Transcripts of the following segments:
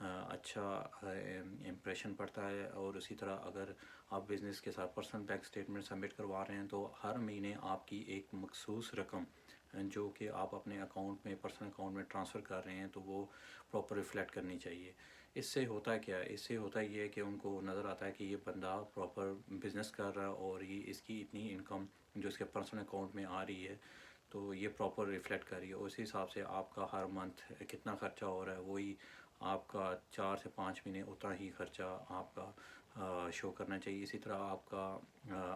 اچھا امپریشن پڑتا ہے. اور اسی طرح اگر آپ بزنس کے ساتھ پرسنل بینک اسٹیٹمنٹ سبمٹ کروا رہے ہیں تو ہر مہینے آپ کی ایک مخصوص رقم جو کہ آپ اپنے اکاؤنٹ میں پرسنل اکاؤنٹ میں ٹرانسفر کر رہے ہیں تو وہ پراپر ریفلیکٹ کرنی چاہیے. اس سے ہوتا ہے کیا؟ اس سے ہوتا یہ ہے کہ ان کو نظر آتا ہے کہ یہ بندہ پراپر بزنس کر رہا ہے اور یہ اس کی اتنی انکم جو اس کے پرسنل اکاؤنٹ میں آ رہی ہے تو یہ پراپر ریفلیکٹ کر رہی ہے. اسی حساب سے آپ کا ہر منتھ کتنا خرچہ ہو رہا ہے وہی آپ کا 4 سے 5 مہینے اتنا ہی خرچہ آپ کا شو کرنا چاہیے. اسی طرح آپ کا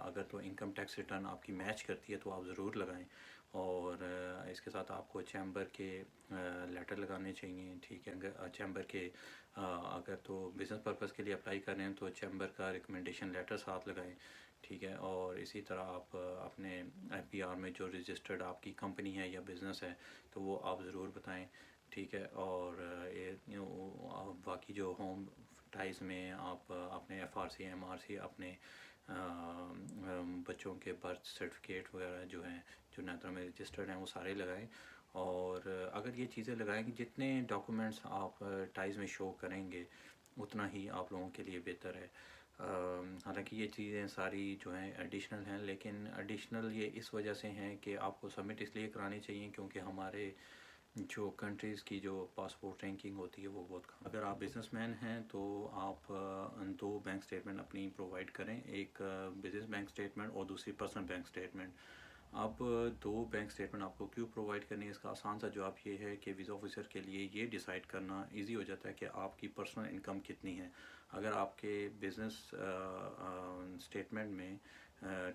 اگر تو انکم ٹیکس ریٹرن آپ کی میچ کرتی ہے تو آپ ضرور لگائیں. اور اس کے ساتھ آپ کو چیمبر کے لیٹر لگانے چاہیے. ٹھیک ہے، چیمبر کے اگر تو بزنس پرپس کے لیے اپلائی کر رہے ہیں تو چیمبر کا ریکمنڈیشن لیٹر ساتھ لگائیں. ٹھیک ہے، اور اسی طرح آپ اپنے ایف بی آر میں جو رجسٹرڈ آپ کی کمپنی ہے یا بزنس ہے تو وہ آپ ضرور بتائیں. ٹھیک ہے، اور باقی جو ہوم ٹائز میں آپ اپنے F R C M R C اپنے بچوں کے برتھ سرٹیفکیٹ وغیرہ جو ہیں جو نیترا میں رجسٹرڈ ہیں وہ سارے لگائیں. اور اگر یہ چیزیں لگائیں گے جتنے ڈاکومنٹس آپ ٹائز میں شو کریں گے اتنا ہی آپ لوگوں کے لیے بہتر ہے. حالانکہ یہ چیزیں ساری جو ہیں ایڈیشنل ہیں، لیکن ایڈیشنل یہ اس وجہ سے ہیں کہ آپ کو سبمٹ اس لیے کرانی چاہیے کیونکہ ہمارے جو کنٹریز کی جو پاسپورٹ رینکنگ ہوتی ہے وہ بہت کم. اگر آپ بزنس مین ہیں تو آپ 2 بینک اسٹیٹمنٹ اپنی پرووائڈ کریں، ایک بزنس بینک اسٹیٹمنٹ اور دوسری پرسنل بینک اسٹیٹمنٹ. اب 2 بینک اسٹیٹمنٹ آپ کو کیوں پرووائڈ کرنی ہے؟ اس کا آسان سا جواب یہ ہے کہ ویزا آفیسر کے لیے یہ ڈیسائیڈ کرنا ایزی ہو جاتا ہے کہ آپ کی پرسنل انکم کتنی ہے. اگر آپ کے بزنس اسٹیٹمنٹ میں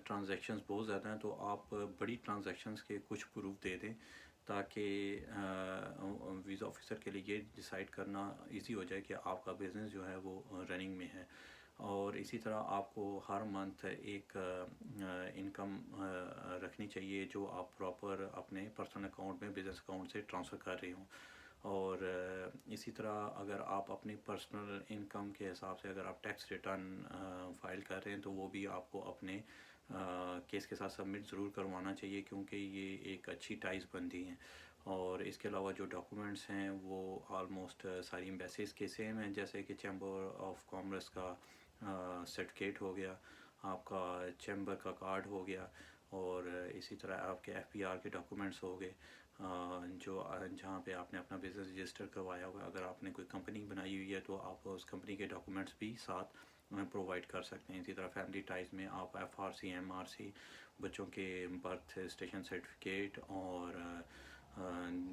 ٹرانزیکشنز بہت زیادہ ہیں تو آپ بڑی ٹرانزیکشنز کے کچھ پروف دے دیں تاکہ ویزا آفیسر کے لیے یہ ڈیسائیڈ کرنا ایزی ہو جائے کہ آپ کا بزنس جو ہے وہ رننگ میں ہے. اور اسی طرح آپ کو ہر منتھ ایک انکم رکھنی چاہیے جو آپ پراپر اپنے پرسنل اکاؤنٹ میں بزنس اکاؤنٹ سے ٹرانسفر کر رہے ہوں. اور اسی طرح اگر آپ اپنی پرسنل انکم کے حساب سے اگر آپ ٹیکس ریٹرن فائل کر رہے ہیں تو وہ بھی آپ کو اپنے کیس کے ساتھ سبمٹ ضرور کروانا چاہیے کیونکہ یہ ایک اچھی ٹائز بنتی ہیں. اور اس کے علاوہ جو ڈاکومنٹس ہیں وہ آلموسٹ ساری ایمبیسیز کے سیم ہیں، جیسے کہ چیمبر آف کامرس کا سرٹیفکیٹ ہو گیا، آپ کا چیمبر کا کارڈ ہو گیا، اور اسی طرح آپ کے ایف پی آر کے ڈاکومنٹس ہو گئے جو جہاں پہ آپ نے اپنا بزنس رجسٹر کروایا ہوا ہے. اگر آپ نے کوئی کمپنی بنائی ہوئی ہے تو آپ اس کمپنی کے ڈاکومنٹس بھی ساتھ پرووائڈ کر سکتے ہیں. اسی طرح فیملی ٹائز میں آپ F R C M R C بچوں کے برتھ اسٹیشن سرٹیفکیٹ اور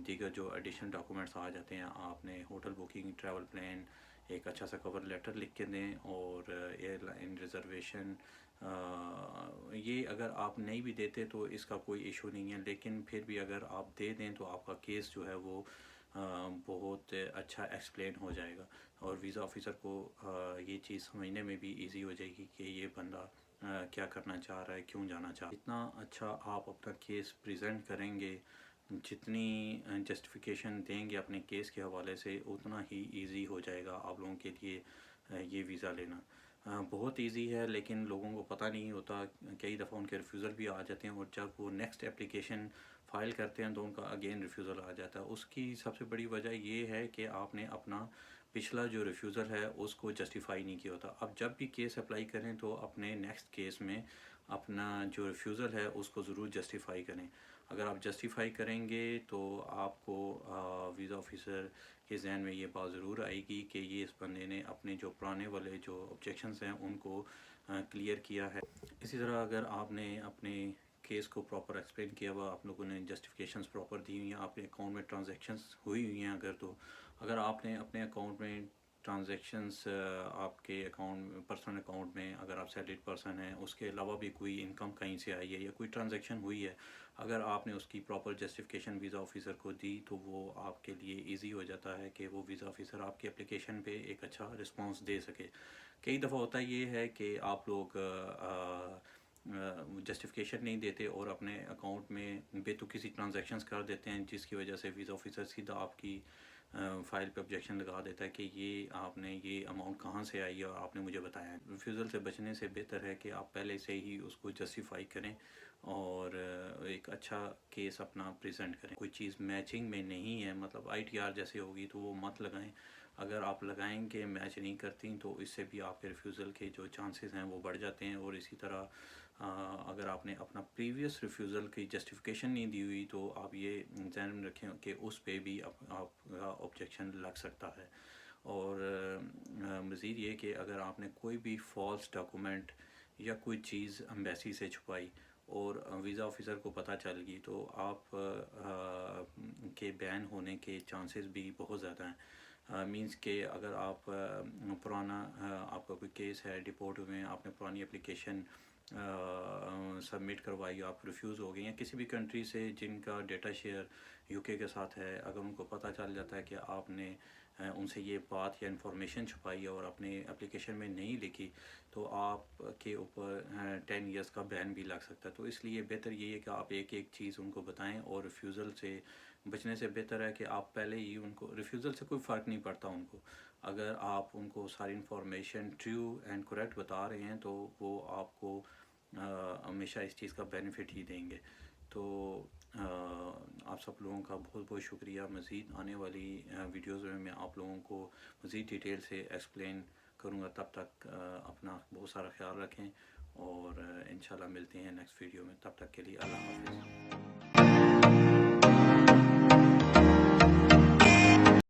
دیگر جو ایڈیشنل ڈاکومنٹس آ جاتے ہیں. آپ نے ہوٹل بکنگ، ٹریول پلان، ایک اچھا سا کور لیٹر لکھ کے دیں، اور ایئر لائن ریزرویشن. یہ اگر آپ نہیں بھی دیتے تو اس کا کوئی ایشو نہیں ہے، لیکن پھر بھی اگر آپ دے دیں تو آپ کا کیس جو ہے وہ بہت اچھا ایکسپلین ہو جائے گا اور ویزا آفیسر کو یہ چیز سمجھنے میں بھی ایزی ہو جائے گی کہ یہ بندہ کیا کرنا چاہ رہا ہے، کیوں جانا چاہ رہا ہے. جتنا اچھا آپ اپنا کیس پریزنٹ کریں گے، جتنی جسٹیفیکیشن دیں گے اپنے کیس کے حوالے سے، اتنا ہی ایزی ہو جائے گا آپ لوگوں کے لیے یہ ویزا لینا. بہت ایزی ہے لیکن لوگوں کو پتہ نہیں ہوتا. کئی دفعہ ان کے ریفیوزل بھی آ جاتے ہیں اور جب وہ نیکسٹ اپلیکیشن فائل کرتے ہیں تو ان کا اگین ریفیوزل آ جاتا ہے. اس کی سب سے بڑی وجہ یہ ہے کہ آپ نے اپنا پچھلا جو ریفیوزل ہے اس کو جسٹیفائی نہیں کیا ہوتا. اب جب بھی کیس اپلائی کریں تو اپنے نیکسٹ کیس میں اپنا جو ریفیوزل ہے اس کو ضرور جسٹیفائی کریں. اگر آپ جسٹیفائی کریں گے تو آپ کو ویزا آفیسر کے ذہن میں یہ بات ضرور آئے گی کہ یہ اس بندے نے اپنے جو پرانے والے جو آبجیکشنز ہیں ان کو کلیئر کیا ہے. اسی طرح اگر آپ نے اپنے کیس کو پراپر ایکسپلین کیا ہوا، آپ لوگوں نے جسٹیفیکیشنز پراپر دی ہوئی ہیں، آپ کے اکاؤنٹ میں ٹرانزیکشنز ہوئی ہیں، اگر آپ نے اپنے اکاؤنٹ میں ٹرانزیکشنز آپ کے اکاؤنٹ پرسنل اکاؤنٹ میں اگر آپ سیلریڈ پرسن ہیں اس کے علاوہ بھی کوئی انکم کہیں سے آئی ہے یا کوئی ٹرانزیکشن ہوئی ہے، اگر آپ نے اس کی پراپر جسٹیفیکیشن ویزا آفیسر کو دی تو وہ آپ کے لیے ایزی ہو جاتا ہے کہ وہ ویزا آفیسر آپ کی اپلیکیشن پہ ایک اچھا رسپانس دے سکے. کئی دفعہ ہوتا یہ ہے کہ آپ لوگ جسٹیفیکیشن نہیں دیتے اور اپنے اکاؤنٹ میں بے تو کسی ٹرانزیکشنز کر دیتے ہیں جس کی وجہ سے ویزا آفیسر سیدھا آپ کی فائل پہ آبجیکشن لگا دیتا ہے کہ یہ آپ نے یہ اماؤنٹ کہاں سے آئی ہے اور آپ نے مجھے بتایا ہے. ریفیوزل سے بچنے سے بہتر ہے کہ آپ پہلے سے ہی اس کو جسٹیفائی کریں اور ایک اچھا کیس اپنا پریزنٹ کریں. کوئی چیز میچنگ میں نہیں ہے مطلب ITR جیسے ہوگی تو وہ مت لگائیں. اگر آپ لگائیں کہ میچ نہیں کرتی تو اس سے بھی آپ کے ریفیوزل کے جو چانسز ہیں وہ بڑھ جاتے ہیں. اور اسی طرح اگر آپ نے اپنا پریویس ریفیوزل کی جسٹیفیکیشن نہیں دی ہوئی تو آپ یہ ذہن میں رکھیں کہ اس پہ بھی آپ کا آبجیکشن لگ سکتا ہے. اور مزید یہ کہ اگر آپ نے کوئی بھی فالس ڈاکومنٹ یا کوئی چیز امبیسی سے چھپائی اور ویزا آفیسر کو پتہ چل گئی تو آپ کے بین ہونے کے چانسز بھی بہت زیادہ ہیں. مینس کہ اگر آپ پرانا آپ کا کوئی کیس ہے ڈپورٹ ہوئے ہیں, آپ نے پرانی اپلیکیشن سبمٹ کروائی, آپ ریفیوز ہو گئے ہیں کسی بھی کنٹری سے جن کا ڈیٹا شیئر UK کے ساتھ ہے, اگر ان کو پتہ چل جاتا ہے کہ آپ نے ان سے یہ بات یا انفارمیشن چھپائی اور اپنے اپلیکیشن میں نہیں لکھی تو آپ کے اوپر 10 ایئرس کا بین بھی لگ سکتا ہے. تو اس لیے بہتر یہ ہے کہ آپ ایک ایک چیز ان کو بتائیں, اور ریفیوزل سے بچنے سے بہتر ہے کہ آپ پہلے ہی ان کو, ریفیوزل سے کوئی فرق نہیں پڑتا ان کو, اگر آپ ان کو ساری انفارمیشن ٹرو اینڈ کریکٹ بتا رہے ہیں تو وہ آپ کو ہمیشہ اس چیز کا بینیفٹ ہی دیں گے. تو آپ سب لوگوں کا بہت بہت شکریہ. مزید آنے والی ویڈیوز میں آپ لوگوں کو مزید ڈیٹیل سے ایکسپلین کروں گا. تب تک اپنا بہت سارا خیال رکھیں اور انشاءاللہ ملتے ہیں نیکسٹ ویڈیو میں. تب تک کے لیے اللہ حافظ.